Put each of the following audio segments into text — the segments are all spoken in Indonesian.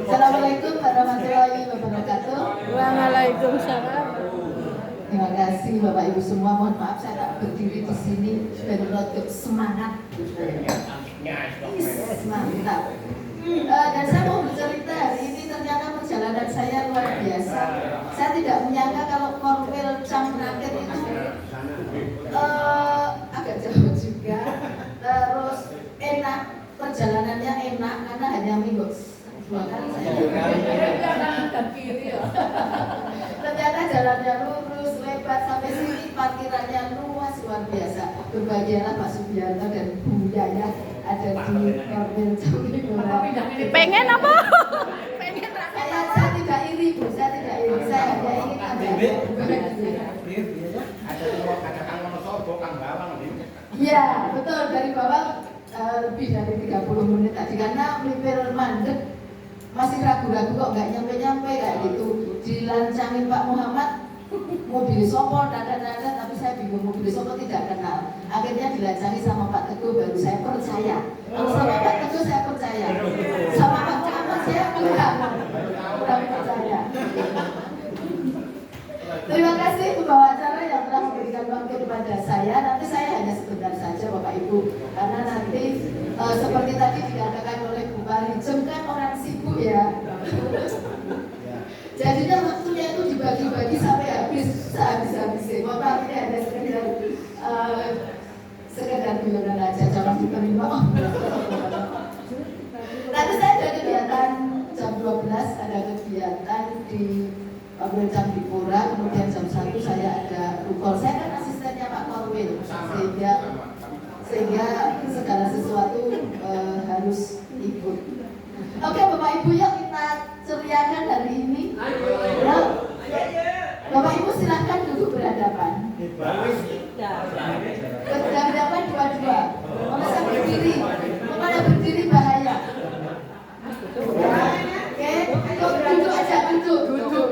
Assalamualaikum warahmatullahi wabarakatuh. Waalaikumsalam. Terima kasih Bapak Ibu semua. Mohon maaf saya tak berdiri di sini dan menutup semangat. Mantap. Dan saya mau bercerita hari ini ternyata perjalanan saya luar biasa. Saya tidak menyangka kalau Korwil Camraket itu agak jauh juga. Terus enak, perjalanannya enak karena hanya minggu 2 kali saya. Ternyata jalannya lurus, lebar sampai sini, parkirannya luas luar biasa. Berbahagialah Pak Subianto dan Bu Yaya ada di Korwil Camraket. Pengen apa? Pengen Saya tidak iri Bu, saya tidak iri. Saya hanya ingin ada Iya, betul, dari bawah lebih dari 30 menit tadi karena melipir mandek masih ragu-ragu kok nggak nyampe-nyampe kayak gitu. Dilancangin Pak Muhammad mobil sopo dada-dada, tapi saya bingung mobil sopo tidak kenal. Akhirnya dilancangi sama Pak Teguh, baru saya percaya. Kalau sama Pak Teguh saya percaya, sama Pak Muhammad saya kurang percaya. Terima kasih pembawa acara yang telah memberikan waktu kepada saya. Nanti saya hanya sebentar saja Bapak Ibu, karena nanti seperti tadi dikatakan oleh Bu Parijem kan orang sibuk ya. Jadinya waktunya itu dibagi-bagi sampai habis, sehabis-habisnya. Bapak ini ada sekedar guyonan aja, jangan diterima. Nanti saya ada kegiatan jam 12, ada kegiatan di Korwil Candipura, kemudian jam 1 saya ada rukol. Saya kan asistennya Pak Korwil, sehingga segala sesuatu harus ikut. Oke Bapak Ibu, yuk kita ceriakan hari ini. Bapak Ibu silahkan duduk berhadapan. Berhadapan dua-dua. Kalau saya berdiri, kalau berdiri bahaya. Oke, duduk aja, duduk. Duduk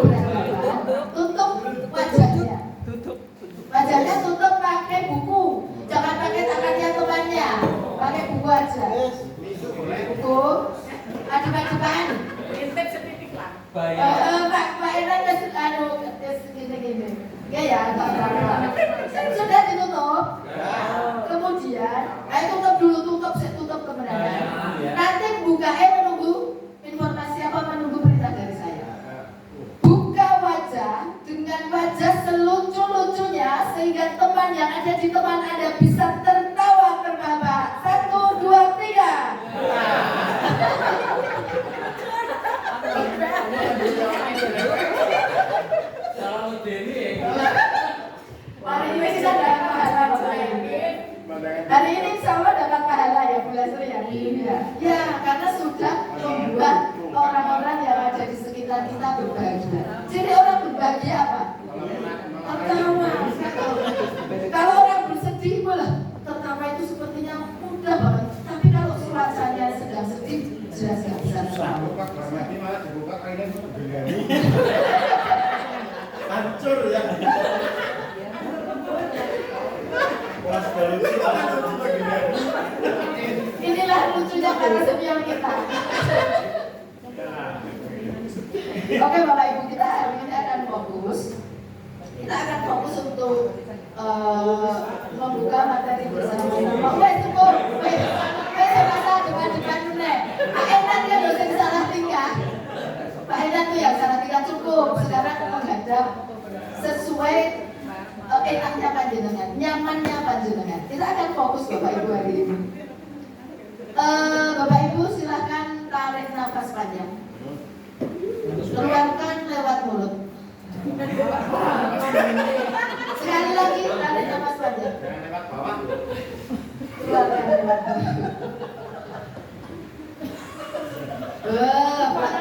berhadapan. Tutup wajahnya. Wajahnya tutup pakai buku. Jangan pakai tangannya temannya. Pakai buku aja. Buku. Aduk-adukan. Pak Iran gini. Ya, sudah ditutup. Kemudian, tutup dulu, tutup kemenangan. Nanti bukain menunggu informasi apa, menunggu berita dari saya. Buka wajah dengan wajah selucu-lucunya sehingga teman yang ada di teman Anda bisa tertawa terbahak. 1, 2, 3. Hari ini kita dapat pahala Bapak Ibu. Hari ini insya Allah dapat pahala ya Bu Leslie ya. Ya, karena sudah membuat orang-orang yang ada di sekitar kita berbahagia. Jadi orang berbahagia apa? Tertawa. Kalau orang bersedih malah tertawa itu sepertinya mudah banget. Tapi kalau suasananya sedang sedih, jelas nggak bisa tertawa. Hancur ya. Inilah lucunya para senior kita. Oke Bapak Ibu, kita hari ini akan fokus. Kita akan fokus untuk membuka materi bersama-sama. Cukup. Saya rasa depan-depan nek. Pak Enan dia dosen salah tingkah. Pak Enan tuh yang salah tingkah cukup. Sekarang menghadap sesuai enaknya panjenengan, nyamannya panjenengan. Kita akan fokus Bapak Ibu hari ini. Bapak Ibu silahkan tarik nafas panjang. Keluarkan lewat mulut. Sekali lagi tarik nafas panjang. Keluarkan lewat mulut.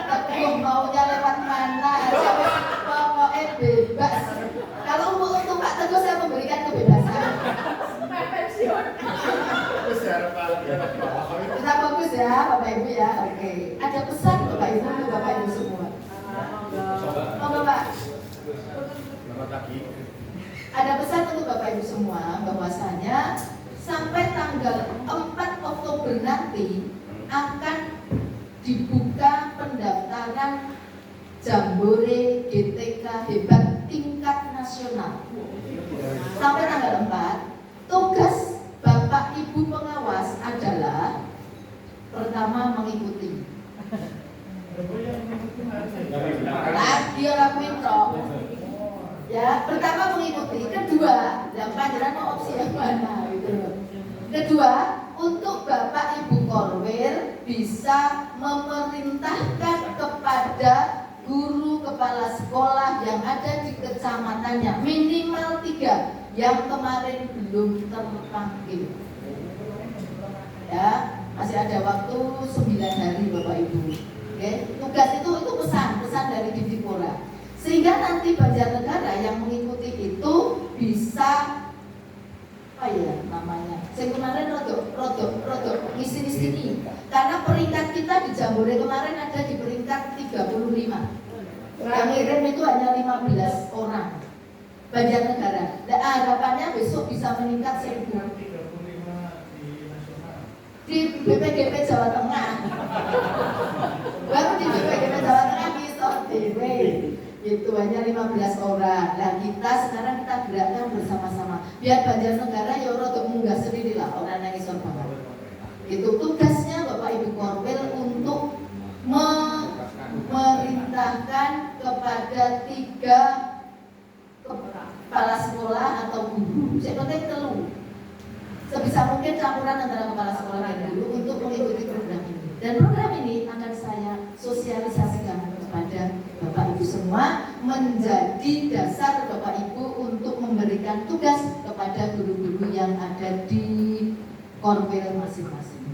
Pak Teguh maunya lewat mana aja, pokoknya bebas. Kalau untuk Pak Teguh saya memberikan kebebasan. Kita fokus ya Bapak Ibu ya. Oke. Ada pesan Bapak Ibu untuk Bapak Ibu semua. Ada pesan untuk Bapak Ibu semua bahwasanya sampai tanggal 4 Oktober nanti akan dibuka pendaftaran Jambore GTK Hebat tingkat nasional. Sampai tanggal 4, tugas Bapak Ibu pengawas adalah pertama mengikuti. Lagi lakuin toh. Ya, pertama mengikuti, kedua, yang pelajaran mau opsi yang mana gitu loh. Kedua, untuk Bapak Ibu Korwil bisa memerintahkan kepada guru kepala sekolah yang ada di kecamatannya minimal 3 yang kemarin belum terpanggil. Ya, masih ada waktu 9 hari Bapak Ibu. Oke, tugas itu pesan dari Dipdipora. Sehingga nanti Banjarnegara yang mengikuti itu bisa apa ya namanya? Saya kemarin rodok ngisi-ngisi. Karena peringkat kita di Jambore kemarin ada di peringkat 35. Yang ngirim itu hanya 15 orang. Banjarnegara. Dan harapannya besok bisa meningkat 1000. Di BPGP Jawa Tengah. Baru di BPGP Jawa Tengah bisa dewe. Itu hanya 15 orang. Nah kita sekarang kita gerakkan bersama-sama. Biar Banjarnegara ya rodok munggah sendiri lah orang yang isor banget. Itu tugasnya Bapak Ibu Korwil untuk memerintahkan kepada 3 kepala sekolah atau guru. Saya penting telu. Sebisa mungkin campuran antara kepala sekolah dan guru untuk mengikuti program ini. Dan program ini akan saya sosialisasikan kepada Bapak Ibu semua menjadi dasar Bapak Ibu untuk memberikan tugas kepada guru-guru yang ada di Korwil masing-masing.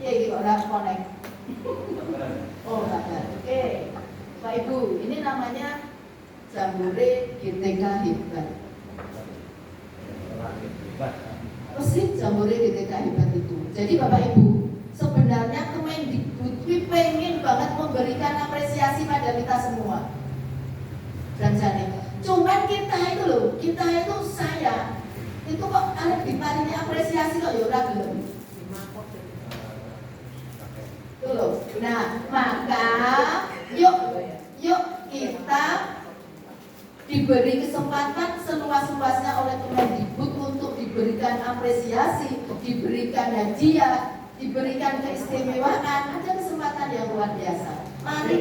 Iya gitu orang connect. Oh enggak. Oke. Bapak Ibu, ini namanya Jambore GTK Hebat. Persis Jambore GTK Hebat itu. Jadi Bapak Ibu, sebenarnya Kemendikbud pengen banget memberikan apresiasi pada kita semua. Dan jadi, cuman kita itu saya itu kok ada diparingi apresiasi kok ya ora gelem. Itu loh. Nah, maka yuk kita diberi kesempatan seluas-luasnya oleh Kemendikbud untuk diberikan apresiasi, diberikan hadiah, diberikan keistimewaan. Ada kesempatan yang luar biasa. Mari.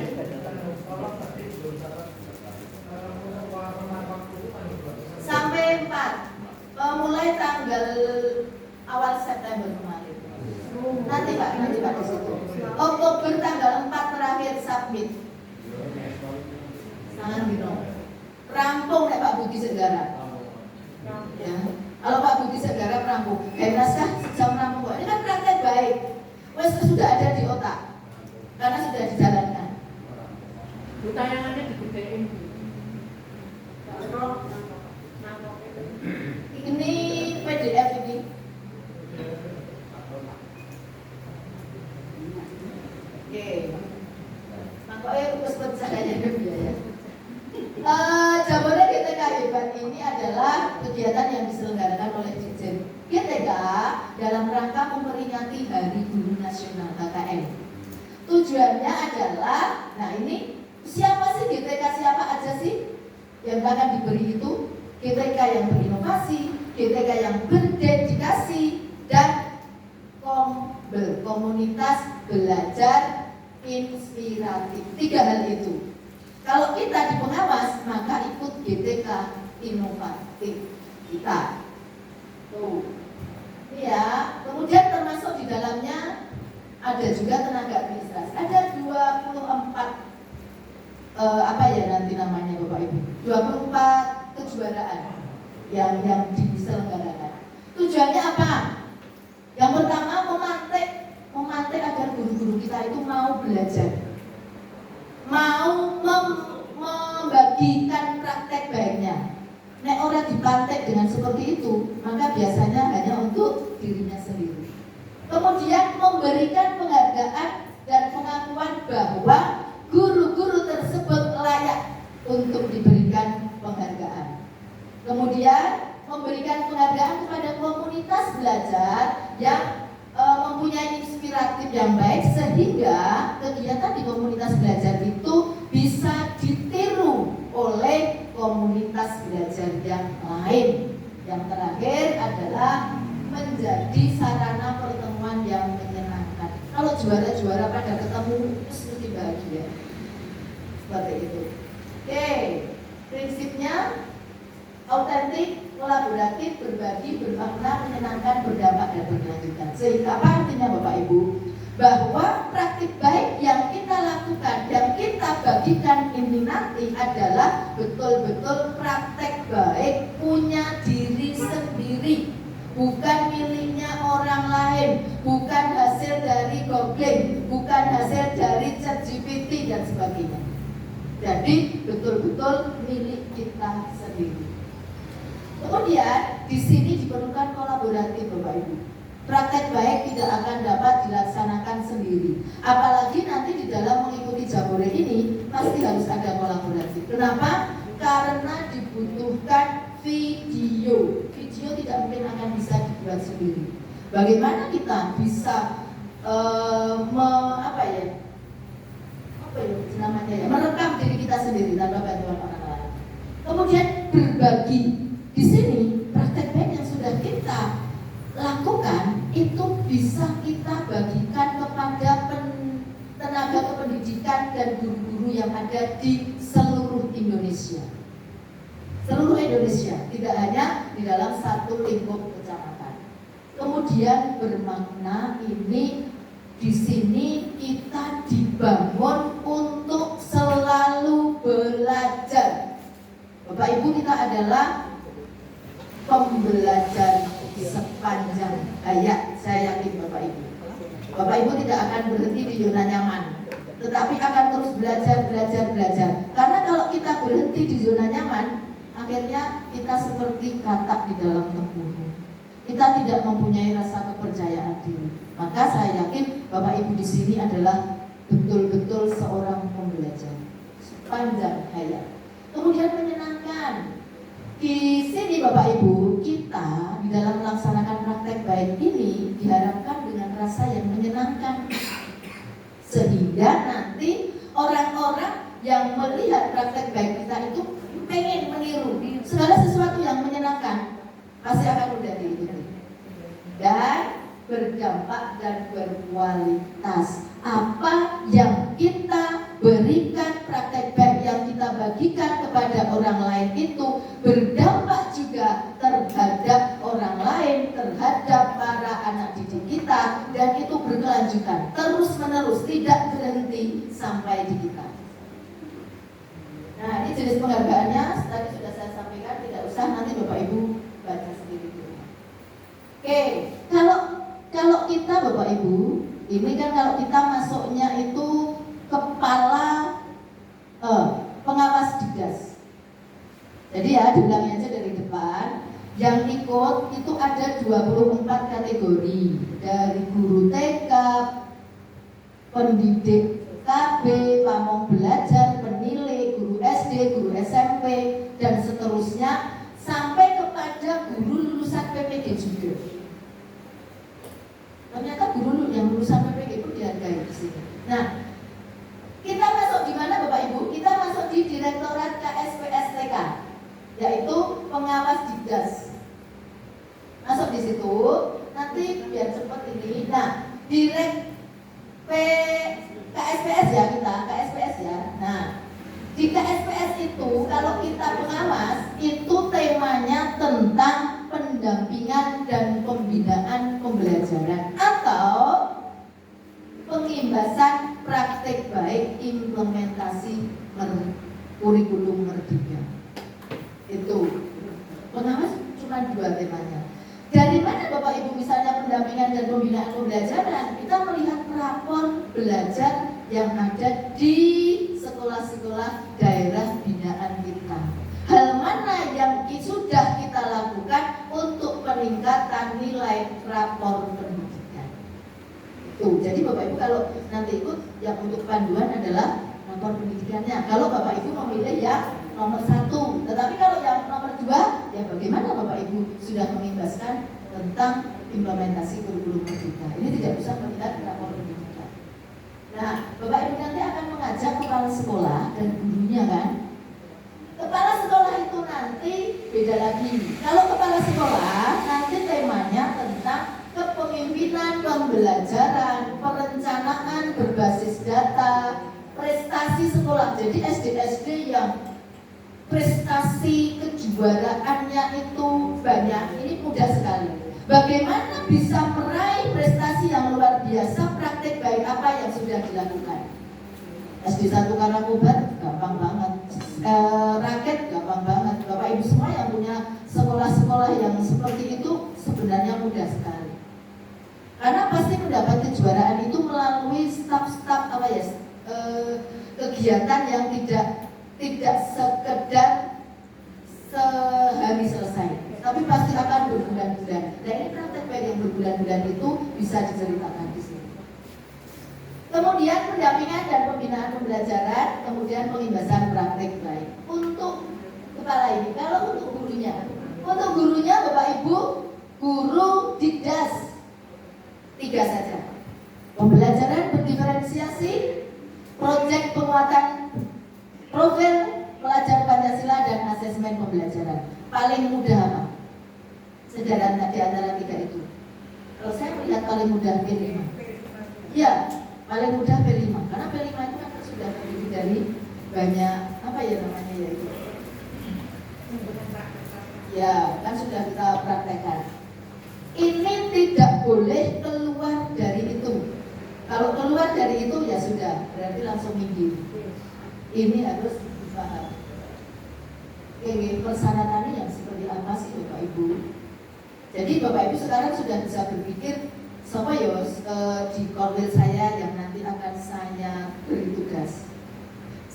Sampai 4 mulai tanggal awal September kemarin. Nanti Pak di situ. Oktober tanggal 4 terakhir submit. Sangat gitu. Rampung Pak Budi Segara. Ya. Kalau Pak Budi Segara rampung, naskah sejam rampung. Ini kan praktek baik. Wes sudah ada di otak. Karena sudah dijalankan. Tayangannya digedein. Ini PDF ini. Oke. Makanya terus percaya biaya. Jambore GTK Hebat ini adalah kegiatan yang diselenggarakan oleh Dirjen GTK dalam rangka memperingati Hari Guru Nasional KKN. Tujuannya adalah, nah ini siapa sih GTK, siapa aja sih yang akan diberi itu? GTK yang berinovasi, GTK yang berdedikasi, dan komunitas belajar inspiratif. 3 hal itu. Kalau kita di pengawas, maka ikut GTK inovatif kita. Tuh. Ya, kemudian termasuk di dalamnya ada juga tenaga administrasi. Ada 24 apa ya nanti namanya Bapak Ibu? 24 kejuaraan yang diselenggarakan. Tujuannya apa? Yang pertama memantik agar guru-guru kita itu mau belajar, mau membagikan praktek baiknya. Nek orang dipantek dengan seperti itu, maka biasanya hanya untuk dirinya sendiri. Kemudian memberikan penghargaan dan pengakuan bahwa guru-guru tersebut layak untuk diberikan penghargaan. Kemudian memberikan penghargaan kepada komunitas belajar yang mempunyai inspiratif yang baik sehingga kegiatan di komunitas belajar itu bisa ditiru oleh komunitas belajar yang lain. Yang terakhir adalah menjadi sarana pertemuan yang menyenangkan. Kalau juara-juara pada ketemu mesti bahagia. Seperti itu. Oke, prinsipnya autentik, kolaboratif, berbagi, bermakna, menyenangkan, berdampak, dan berkelanjutan. Sehingga apa artinya Bapak Ibu? Bahwa praktik baik yang kita lakukan, yang kita bagikan ini nanti adalah betul-betul praktek baik punya diri sendiri, bukan miliknya orang lain, bukan hasil dari googling, bukan hasil dari ChatGPT dan sebagainya. Jadi betul-betul milik kita sendiri. Kemudian di sini diperlukan kolaboratif Bapak Ibu. Praktek baik tidak akan dapat dilaksanakan sendiri. Apalagi nanti di dalam mengikuti Jabore ini pasti harus ada kolaborasi. Kenapa? Karena dibutuhkan video. Video tidak mungkin akan bisa dibuat sendiri. Bagaimana kita bisa merekam diri kita sendiri tanpa bantuan orang lain. Kemudian berbagi. Di sini praktek baik yang sudah kita lakukan itu bisa kita bagikan kepada tenaga kependidikan dan guru-guru yang ada di seluruh Indonesia. Seluruh Indonesia, tidak hanya di dalam satu lingkup kecamatan. Kemudian bermakna ini di sini kita dibangun untuk selalu belajar. Bapak Ibu, kita adalah pembelajar sepanjang hayat. Saya yakin Bapak Ibu. Bapak Ibu tidak akan berhenti di zona nyaman, tetapi akan terus belajar. Karena kalau kita berhenti di zona nyaman, akhirnya kita seperti katak di dalam tempurung. Kita tidak mempunyai rasa kepercayaan diri. Maka saya yakin Bapak Ibu di sini adalah betul-betul seorang pembelajar sepanjang hayat. Kemudian menyenangkan. Di sini Bapak Ibu, kita di dalam melaksanakan praktek baik ini diharapkan dengan rasa yang menyenangkan. Sehingga nanti orang-orang yang melihat praktek baik kita itu pengen meniru segala sesuatu yang menyenangkan, pasti akan mudah diikuti. Dan berdampak dan berkualitas. Apa yang kita berikan, praktek baik yang kita bagikan kepada orang lain itu berdampak juga terhadap orang lain, terhadap para anak didik kita, dan itu berkelanjutan, terus menerus, tidak berhenti sampai di kita. Nah, ini jenis penghargaannya tadi sudah saya sampaikan, tidak usah nanti Bapak Ibu baca sendiri. Oke, kalau kita Bapak Ibu, ini kan kalau kita masuknya itu kepala pengawas didas. Jadi ya diulangi aja dari depan. Yang ikut itu ada 24 kategori, dari guru TK, pendidik KB, pamong belajar, penilai, guru SD, guru SMP, dan seterusnya sampai kepada guru lulusan PPG juga. Ternyata guru yang lulusan PPG itu dihargai di sini. Nah, kita masuk di mana Bapak Ibu? Kita masuk di Direktorat KSPSTK, yaitu pengawas didas. Masuk di situ, nanti biar cepat ini. Nah, KSPS ya kita, KSPS ya. Nah, di KSPS itu kalau kita pengawas itu temanya tentang pendampingan dan pembinaan pembelajaran atau pengimbasan praktek baik implementasi kurikulum Merdeka. Itu pengawas cuma 2 temanya. Dari mana Bapak Ibu misalnya pendampingan dan pembinaan pembelajaran? Kita melihat rapor belajar yang ada di sekolah-sekolah daerah binaan kita. Hal mana yang sudah kita lakukan untuk peningkatan nilai rapor pendidikan? Itu. Jadi Bapak Ibu kalau nanti ikut yang untuk panduan adalah nomor pendidikannya. Kalau Bapak Ibu memilih yang nomor 1, tetapi kalau yang nomor 2, ya bagaimana Bapak Ibu sudah mengimbaskan tentang implementasi kurikulum merdeka. Ini tidak bisa melihat nomor pendidikan. Nah, Bapak Ibu nanti akan mengajak kepala sekolah dan gurunya kan. Kepala sekolah itu nanti beda lagi. Kalau kepala sekolah nanti temanya tentang kepemimpinan pembelajaran, perencanaan berbasis data, prestasi sekolah. Jadi SD-SD yang prestasi kejuaraannya itu banyak, ini mudah sekali. Bagaimana bisa meraih prestasi yang luar biasa, praktek baik apa yang sudah dilakukan. SD 1 Karangkobar gampang banget, raket gampang banget. Bapak Ibu semua yang punya sekolah-sekolah yang seperti itu sebenarnya mudah sekali. Karena pasti mendapat kejuaraan itu melalui staf-staf apa ya, kegiatan yang tidak sekedar sehari selesai, tapi pasti akan berbulan-bulan. Nah ini praktek baik yang berbulan-bulan itu bisa diceritakan di sini. Kemudian pendampingan dan pembinaan pembelajaran, kemudian pengimbasan praktek baik. Untuk kepala ini, kalau untuk gurunya Bapak Ibu, guru didas 3 saja. Pembelajaran berdiferensiasi, proyek penguatan profil pelajar Pancasila dan asesmen pembelajaran. Paling mudah apa? Sederhana di antara 3 itu. Kalau saya melihat paling mudah P5. Ya, paling mudah P5. Karena P5 itu kan sudah terdiri dari banyak apa ya namanya ya itu. Ya, kan sudah kita praktekkan. Ini tidak boleh keluar dari itu. Kalau keluar dari itu ya sudah, berarti langsung minggir. Ini harus dipahami. Oke, persyaratannya yang seperti apa sih Bapak Ibu? Jadi Bapak Ibu sekarang sudah bisa berpikir, siapa ya di korwil saya yang nanti akan saya beri tugas.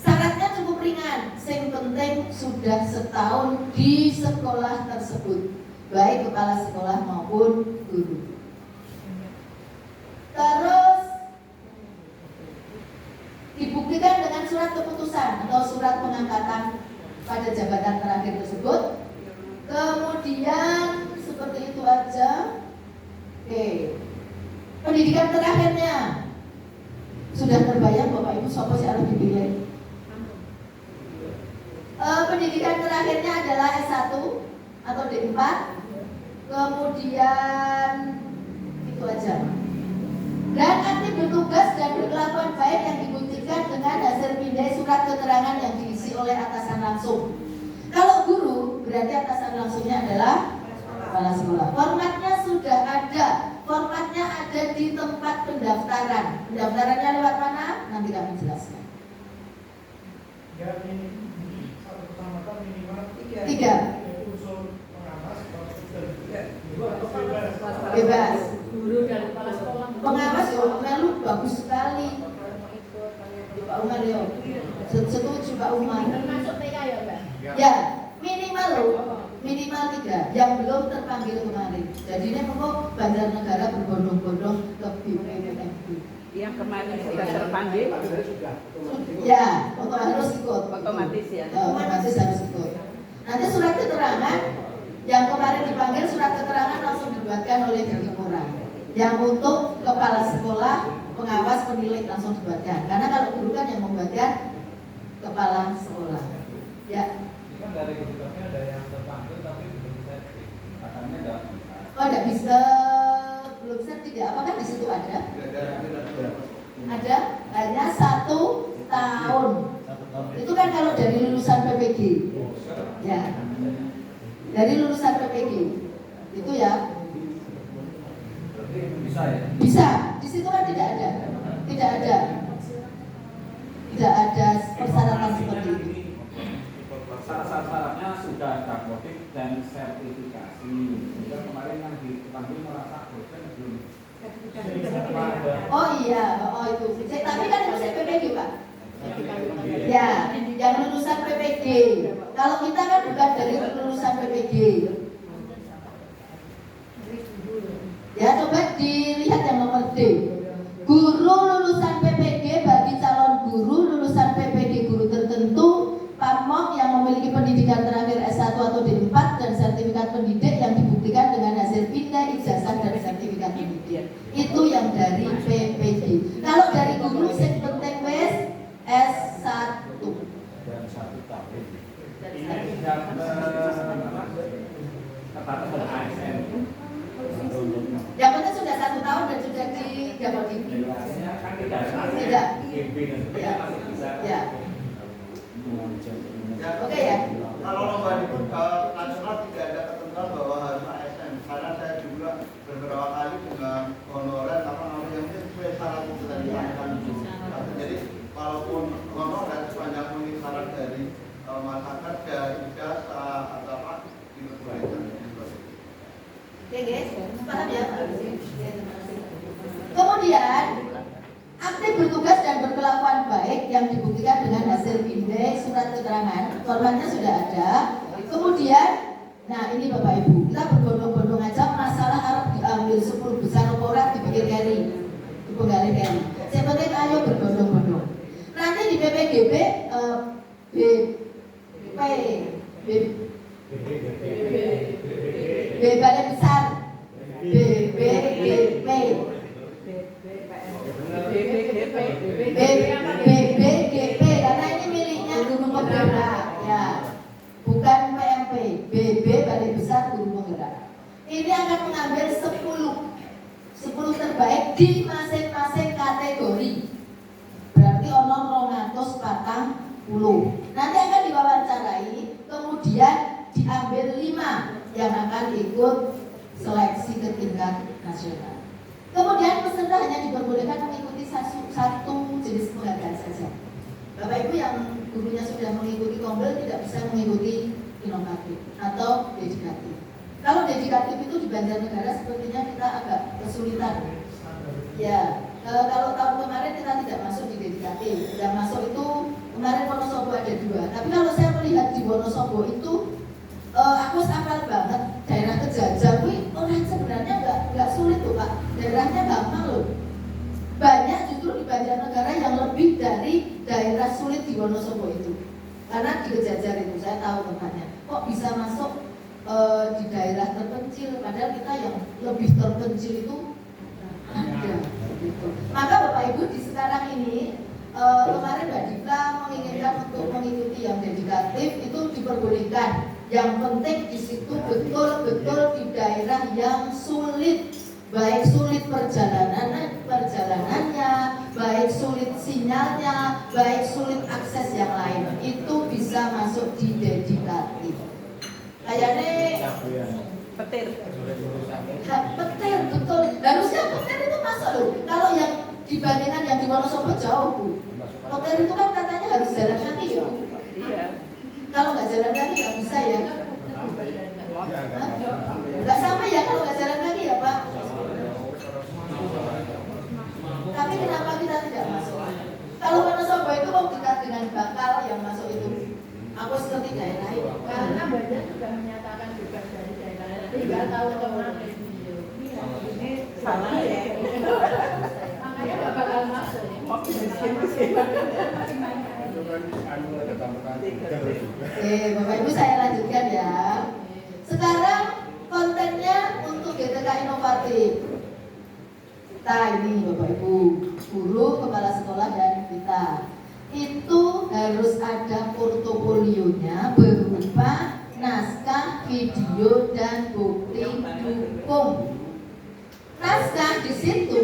Syaratnya cukup ringan, yang penting sudah setahun di sekolah tersebut, baik kepala sekolah maupun guru. Terus dibuktikan dengan surat keputusan atau surat pengangkatan pada jabatan terakhir tersebut. Kemudian seperti itu aja. Oke. Pendidikan terakhirnya sudah terbayang Bapak Ibu siapa sih harus dipilih? Pendidikan terakhirnya adalah S1 atau D4. Kemudian itu aja. Dan aktif bertugas dan berkelakuan baik yang dibuktikan dengan hasil pindai surat keterangan yang diisi oleh atasan langsung. Kalau guru berarti atasan langsungnya adalah kepala sekolah. Formatnya sudah ada. Formatnya ada di tempat pendaftaran. Pendaftarannya lewat mana? Nanti kami jelaskan. Tiga. Bebas. Guru dan kepala sekolah. Pengawas ya, lalu bagus sekali. Pak Umar ya. Setuju Pak Umar. Termasuk TK ya, Mbak? Ya, minimal 3 yang belum terpanggil kemarin. Jadi ini mau Banjarnegara berbondong-bondong ke BPPMB. Yang kemarin sudah terpanggil, Ya, harus ikut. otomatis ya. Otomatis harus ikut. Nanti surat keterangan yang kemarin dipanggil surat keterangan langsung dibuatkan oleh Dikipura. Yang untuk kepala sekolah, pengawas, penilik langsung dibuatkan. Karena kalau guru kan yang membuatkan kepala sekolah. Ya. Kan dari kebutuhannya ada yang terpanggil tapi belum sertif. Katanya enggak. Oh, tidak bisa, belum sertif ya? Apakah di situ ada? Ada, hanya 1 tahun. Itu kan kalau dari lulusan PPG. Ya. Dari lulusan PPG. Itu ya. Bisa ya? Bisa. Di situ kan tidak ada. Tidak ada persyaratan seperti itu. Syarat-syaratnya sudah ada kodek dan sertifikasi. Juga kemarin yang dipanggil merasa dosen belum. Oh iya, itu. Tapi kan itu PPG Pak. Ya, yang lulusan PPG. Kalau kita kan bukan dari lulusan PPG. Ya, coba dilihat yang nomor D. Guru lulusan PPG bagi Ya. Ya. Oke ya. Kalau lomba itu nasional tidak ada ketentuan bahwa harus ASN, karena saya juga beberapa kali dengan honorer apa namanya yang sesuai syarat itu tadi jadi walaupun honorer sepanjang memenuhi syarat dari masyarakat dari ijazah atau apa diperbolehkan. Oke guys, paham ya? Kemudian aktif bertugas dan berkelakuan baik yang dibuktikan dengan hasil binde surat keterangan, formatnya sudah ada. Kemudian, nah ini Bapak Ibu, kita berbondong-bondong aja masalah Arab diambil 10 besar orang dipikir carry, dipenggali carry. Yang penting ayo berbondong-bondong. Nanti di PPGB, B balai besar, BBGP. BBGP karena ini miliknya Gunung Penggerak ya, bukan PMP. BB Balai Besar Gunung Penggerak ini akan mengambil 10 terbaik di masing-masing kategori. Berarti ono 240. Nanti akan diwawancarai, kemudian diambil 5 yang akan ikut seleksi ke tingkat nasional. Kemudian peserta hanya diperbolehkan mengikuti satu jenis penghargaan saja. Bapak Ibu yang gurunya sudah mengikuti Kombel tidak bisa mengikuti inovatif atau dedikatif. Kalau dedikatif itu di Banjarnegara sepertinya kita agak kesulitan. Ya, kalau tahun kemarin kita tidak masuk di dedikatif. Yang masuk itu kemarin Wonosobo ada 2. Tapi kalau saya melihat di Wonosobo itu aku hafal banget daerah Kejajah. Orang sebenarnya nggak sulit tuh Pak. Daerahnya gampang loh. Banyak justru di Banjarnegara yang lebih dari daerah sulit di Wonosobo itu. Karena di Kejajar itu saya tahu tempatnya. Kok bisa masuk di daerah terpencil, padahal kita yang lebih terpencil itu ada. Gitu. Maka Bapak Ibu di sekarang ini kemarin Mbak Dita menginginkan untuk mengikuti yang dedikatif itu diperbolehkan. Yang penting di situ betul-betul di daerah yang sulit. Baik sulit perjalanannya, baik sulit sinyalnya, baik sulit akses yang lain, itu bisa masuk di dedikatif. Kayaknya Petir. petir betul, harusnya petir itu masuk loh. Kalau yang dibandingkan yang di Wonosobo jauh Bu. Petir itu kan katanya harus jalan kaki ya. Iya. Kalau nggak jalan kaki nggak bisa ya. Nggak sampai ya kalau nggak jalan kaki ya Pak. Tapi kenapa kita tidak masuk? Kalau Wonosobo itu mau dekat dengan bakal yang masuk itu. Aku seperti daerah itu. Karena banyak juga menyatakan juga dari daerah, tapi nggak tahu kemana. Ini salah ya. Makanya nggak bakal masuk. Bapak Ibu saya lanjutkan ya. Sekarang kontennya untuk GTK inovatif. Kita ini Bapak Ibu, guru, kepala sekolah dan kita itu harus ada portofolionya berupa naskah, video dan bukti dukung. Naskah di situ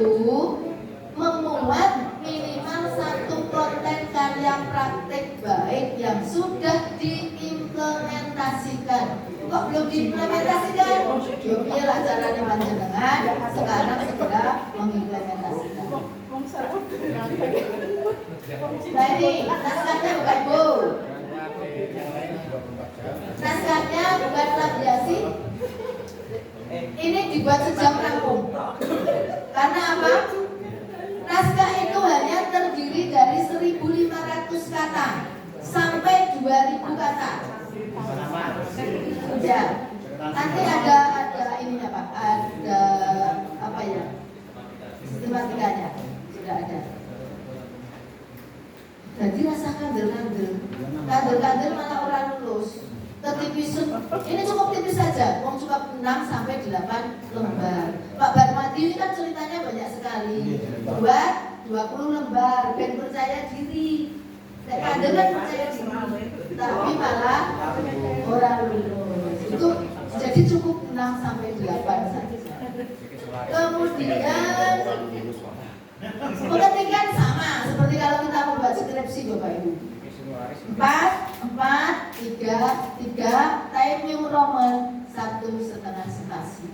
memuat minimal 1 konten karya praktik baik yang sudah diimplementasikan. Kok belum diimplementasikan? Yogilah caranya panjenengan sekarang segera mengimplementasikan. Nah ini naskahnya Bapak Ibu. Naskahnya bukan plagiasi. Ini dibuat sejam rampung. Karena apa? Naskah itu hanya terdiri dari 1.500 kata sampai 2.000 kata. Ya. Nanti ada ininya Pak. Ada apa ya? Sistematikanya sudah ada. Jadi rasa kandel malah orang lulus. Ketipisun, ini cukup tipis saja, cukup 6 sampai 8 lembar. Pak Barmadi ini kan ceritanya banyak sekali. Buat 20 lembar, dan percaya diri. Kandel kan percaya diri, tapi malah orang lulus. Itu jadi cukup 6 sampai 8 saja. Kemudian pengetikan sama seperti kalau kita 4, 3, time new Roman 1,5 spasi.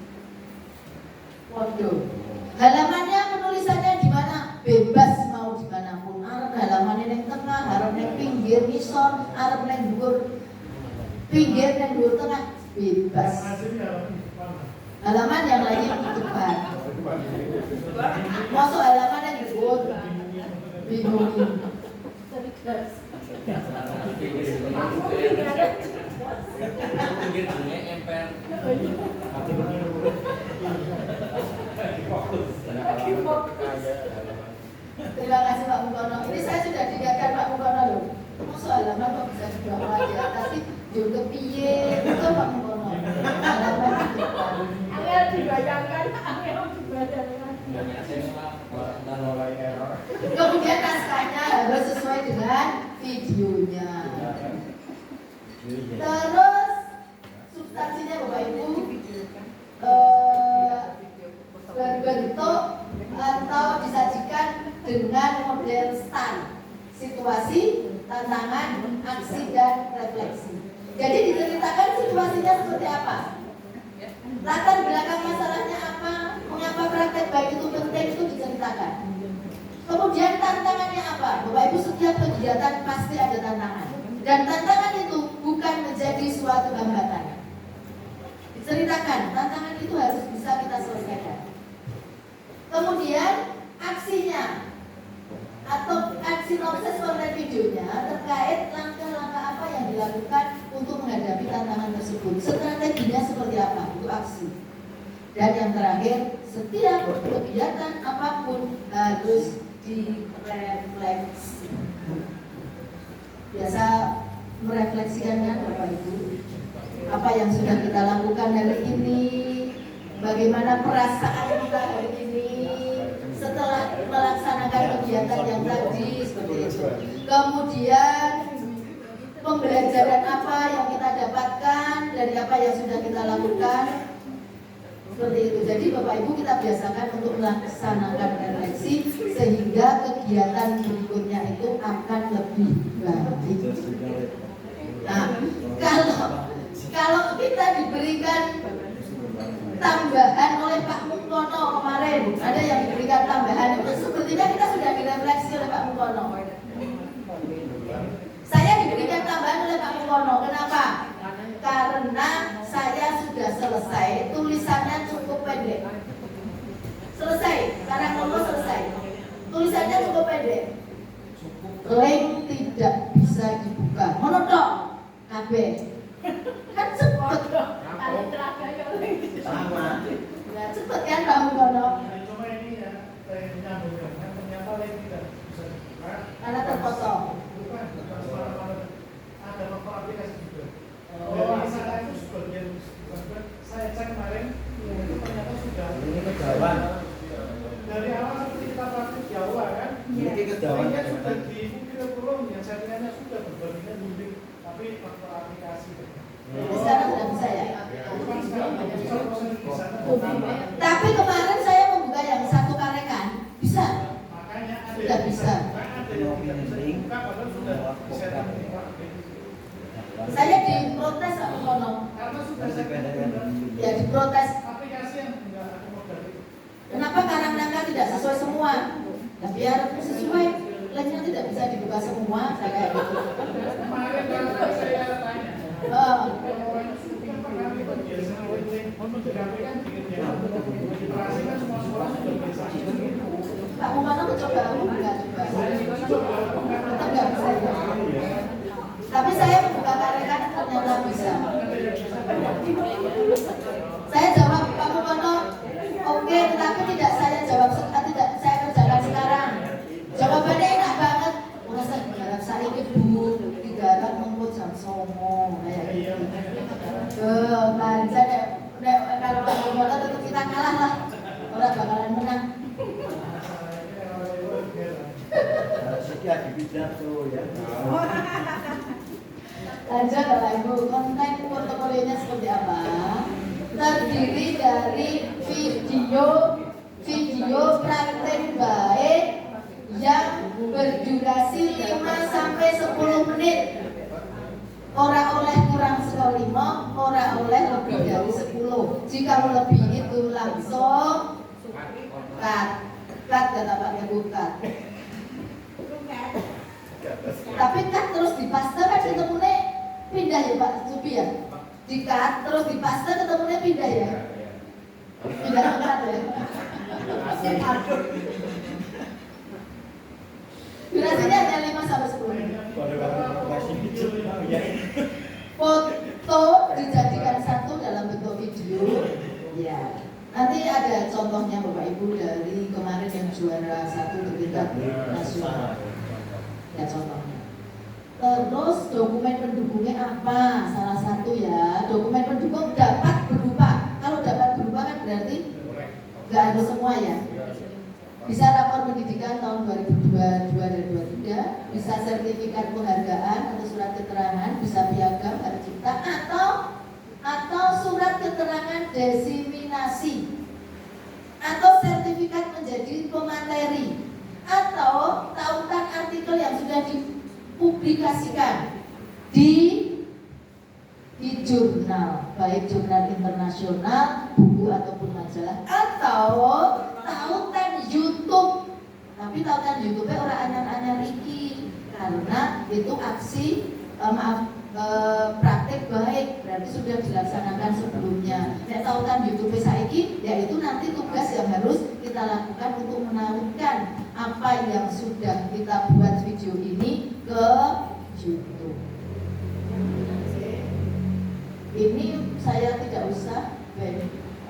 Waduh. Halamannya penulisannya di mana? Bebas mau di manapun. Arep halamannya yang tengah, arep yang pinggir ngisor, arep yang dhuwur pinggir dan dhuwur tengah, bebas. Halaman yang lagi di depan. Masuk halaman yang disebut bingung. Terima kasih Pak Mukono. Ini saya sudah diingatkan Pak Mukono loh. Masuk halaman kok bisa dibawa di atas sih? Juga piye itu Pak Mukono. Halaman di depan. Angel dibayangkan, angel dibayangkan. Kemudian naskahnya harus sesuai dengan videonya. Terus substansinya Bapak Ibu berbentuk atau disajikan dengan model STAR, situasi, tantangan, aksi, dan refleksi. Jadi diceritakan situasinya seperti apa, latar belakang masalahnya apa, mengapa praktek baik itu penting, itu diceritakan. Kemudian tantangannya apa? Bapak Ibu, setiap kegiatan pasti ada tantangan, dan tantangan itu bukan menjadi suatu hambatan. Diceritakan, tantangan itu harus bisa kita selesaikan. Kemudian aksinya atau aksi proses konten videonya terkait langkah-langkah apa yang dilakukan untuk menghadapi tantangan tersebut. Strateginya seperti apa? Itu aksi. Dan yang terakhir, setiap kegiatan apapun harus direfleksi. Biasa merefleksikan kan Bapak Ibu, apa yang sudah kita lakukan hari ini, bagaimana perasaan kita hari ini setelah melaksanakan kegiatan yang tadi, seperti itu. Kemudian pembelajaran apa yang kita dapatkan dari apa yang sudah kita lakukan, seperti itu. Jadi Bapak Ibu, kita biasakan untuk melaksanakan refleksi sehingga kegiatan berikutnya itu akan lebih baik. Nah, kalau kita diberikan tambahan oleh Pak Mukono kemarin, ada yang diberikan tambahan, itu sepertinya kita sudah direfleksi oleh Pak Mukono. Saya diberikan tambahan oleh Pak Mukono, kenapa? Karena saya sudah selesai, tulisannya cukup pendek. Selesai, karang nomor selesai. Tulisannya cukup pendek. Link tidak bisa dibuka. Monotok, KB. Kan cepet. Kali terakhir Sama. Ya, cepet kan Pak Mukono? Cuma ini ya, saya menyambungkan, ternyata lain tidak bisa dibuka. Karena terpotong. Bukan, ada faktor aplikasi juga. Oh, Jadi saya itu sebagian, saya cek kemarin, itu ternyata sudah. Ini kejauhan. Dari awal seperti kita praktik di awal kan. Ini kejauhan Saya kan sudah di kurikulum yang settingannya sudah berbandingnya bimbing, tapi faktor aplikasi. Sekarang sudah bisa ya? Bukan sekarang, bisa proses di sana. Tapi kemarin saya membuka yang satu karekan, bisa. Makanya ada Sudah bisa. Ada yang tidak bisa dibuka, padahal sudah disetting di praktik. Saya diprotes Pak Mukono. Karena sudah setting Ya diprotes. aplikasi yang tidak akomodatif. Kenapa karang nangka tidak sesuai semua? Nah, biar sesuai, linknya tidak bisa dibuka semua, saya kayak gitu. Kemarin kalau saya tanya, Oh, orang syuting Pak kami kan biasa link kami kan bikin ya, literasi kan semua sekolah sudah bisa. Pak Mukono mencoba, aku enggak coba. Tetap nggak bisa ya. Tapi saya membuka karekan ternyata bisa. Saya jawab Pak Mukono, oke, tetapi tidak saya jawab tidak saya kerjakan sekarang. Jawabannya enak banget. Masa digarap saya Bu, digarap mengkut jam somo kayak gitu. Banjir kalau Pak Mukono tetap kita kalah lah. Orang bakalan menang. Sekian di pidato ya. Lanjut Bapak Ibu, konten portofolionya seperti apa? Terdiri dari video praktek baik yang berdurasi 5 sampai 10 menit. Ora oleh kurang 5, ora oleh lebih dari 10. Jika melebihi itu langsung cut. Cut kata Pak Ibu, cut. Tapi cut terus dipaste kan ketemunya pindah ya Pak Subi ya. Di cut terus dipaste ketemunya pindah ya. Pindah tempat ya. Durasinya hanya 5 sampai 10. Foto dijadikan satu dalam bentuk video. Ya. Nanti ada contohnya Bapak Ibu dari kemarin yang juara 1 di tingkat nasional. Ya contohnya. Terus dokumen pendukungnya apa? Salah satu ya, dokumen pendukung dapat berupa. Kalau dapat berupa kan berarti nggak ada semua ya. Bisa rapor pendidikan tahun 2022 dan 2023, bisa sertifikat penghargaan atau surat keterangan, bisa piagam harus cipta atau surat keterangan diseminasi atau sertifikat menjadi pemateri atau tautan artikel yang sudah dipublikasikan di jurnal, baik jurnal internasional, buku ataupun majalah, atau tautan YouTube. Tapi tautan YouTube-nya orang anyar-anyar iki karena itu aksi praktik baik, berarti sudah dilaksanakan sebelumnya. Tautan YouTube saiki yaitu nanti tugas yang harus kita lakukan untuk menaikkan apa yang sudah kita buat video ini ke YouTube. Ini saya tidak usah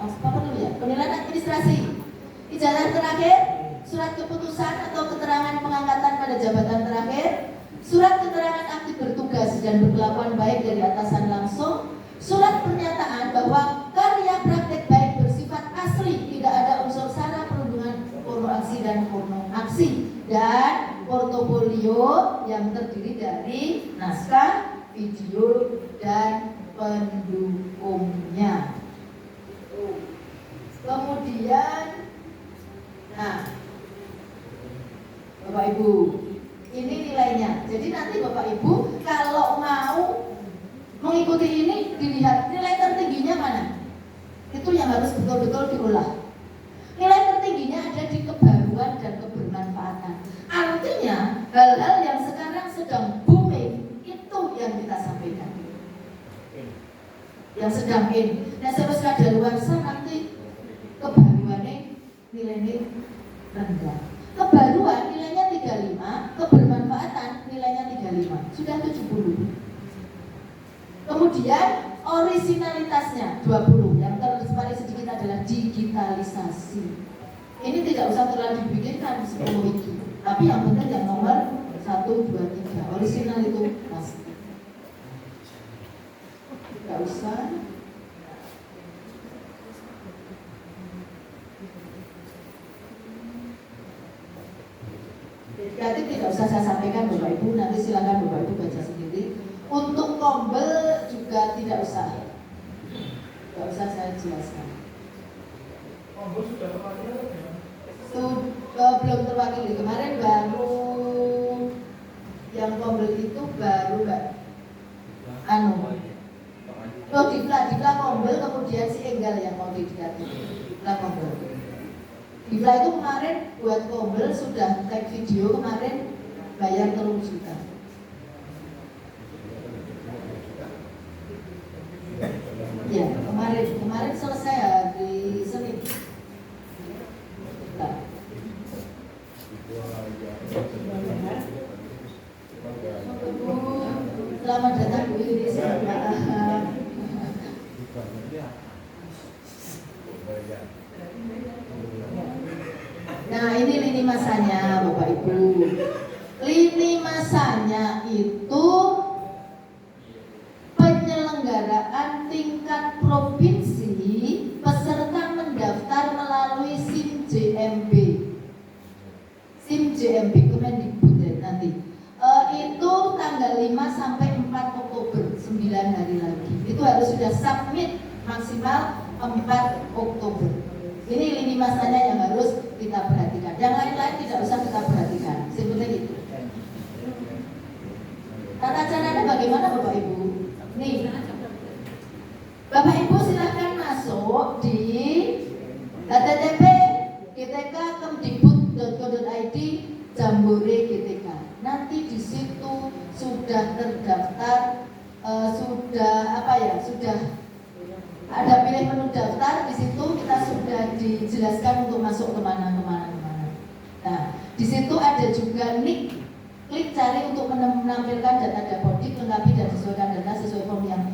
apa perlu ya, penilaian administrasi, ijazah terakhir, surat keputusan atau keterangan pengangkatan pada jabatan terakhir, surat keterangan aktif bertugas dan berkelakuan baik dari atasan langsung, surat pernyataan bahwa karya praktek baik bersifat asli, tidak ada unsur sara perundungan, porno aksi dan porno aksi, dan portofolio yang terdiri dari naskah, video, dan pendukungnya. Kemudian, nah, Bapak Ibu, ini nilainya. Jadi nanti Bapak Ibu kalau mau mengikuti ini dilihat nilai tertingginya mana. Itu yang harus betul-betul diolah. Nilai tertingginya ada di kebaruan dan kebermanfaatan. Artinya hal-hal yang sekarang sedang booming itu yang kita sampaikan. Yang sedang in. Nah terus kadaluarsa nanti kebaruannya nilainya rendah. Kebaruan nilainya 35, kebermanfaatan nilainya 35, sudah 70. Kemudian originalitasnya 20. Yang paling sedikit adalah digitalisasi. Ini tidak usah terlalu dibikinkan 10 itu. Tapi yang penting yang nomor 1, 2, 3. Original itu pasti. Tidak usah. Jadi tidak usah saya sampaikan Bapak Ibu, nanti silakan Bapak Ibu baca sendiri. Untuk tombol juga tidak usah saya jelaskan. Tombol sudah terwakili belum terwakili. Kemarin baru yang tombol itu baru Mbak Dikla tombol, kemudian si Enggal yang mau didekati. Dikla tombol. Dikla itu kemarin buat tombol sudah tag video, kemarin bayar 3 juta. Ya, kemarin selesai hari Senin. Nah. Selamat datang Bu Indonesia. Nah, ini lini masanya Bapak Ibu. Lini masanya itu penyelenggaraan tingkat provinsi peserta mendaftar melalui SIM JMB. SIM JMB Kemendikbud nanti. Itu tanggal 5 sampai 4 Oktober, 9 hari lagi. Itu harus sudah submit maksimal 4 Oktober. Ini lini masanya yang harus kita perhatikan. Yang lain-lain tidak usah kita perhatikan. Seperti itu. Tata caranya bagaimana Bapak Ibu? Bapak Ibu silakan masuk di http gtk.kemdikbud.go.id Jambore GTK. Nanti di situ sudah terdaftar, sudah ada pilih menu daftar. Di situ kita sudah dijelaskan untuk masuk kemana. Nah, di situ ada juga nick. Klik cari untuk menampilkan data Dapodik, lengkapi dan sesuaikan data sesuai form yang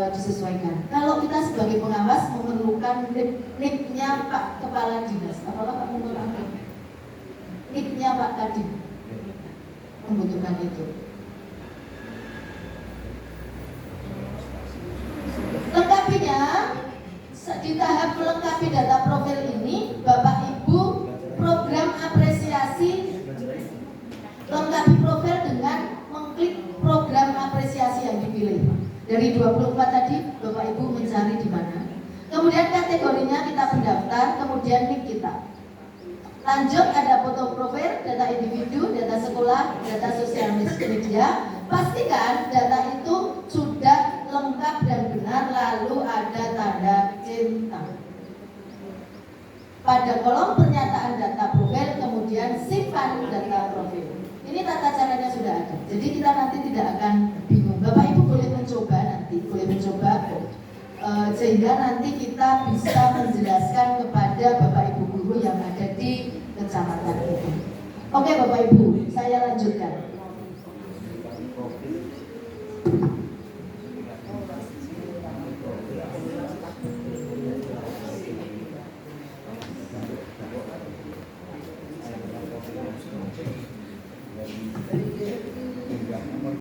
disesuaikan. Kalau kita sebagai pengawas memerlukan nicknya Pak Kepala Dinas, apakah Pak membutuhkan nicknya Pak Kadin? Membutuhkan itu. Lengkapinya di tahap melengkapi data profil ini, Bapak Ibu program apresiasi lengkapi profil dengan mengklik program apresiasi yang dipilih. Dari 24 tadi Bapak Ibu mencari di mana. Kemudian kategorinya kita pendaftar, kemudian nick kita. Lanjut ada foto profil, data individu, data sekolah, data sosial media. Pastikan data itu sudah lengkap dan benar, lalu ada tanda centang. Pada kolom pernyataan data profil, kemudian simpan data profil. Ini tata caranya sudah ada. Jadi kita nanti tidak akan bingung. Bapak Ibu boleh mencoba sehingga nanti kita bisa menjelaskan kepada Bapak Ibu guru yang ada di kecamatan itu. Oke Bapak Ibu, saya lanjutkan.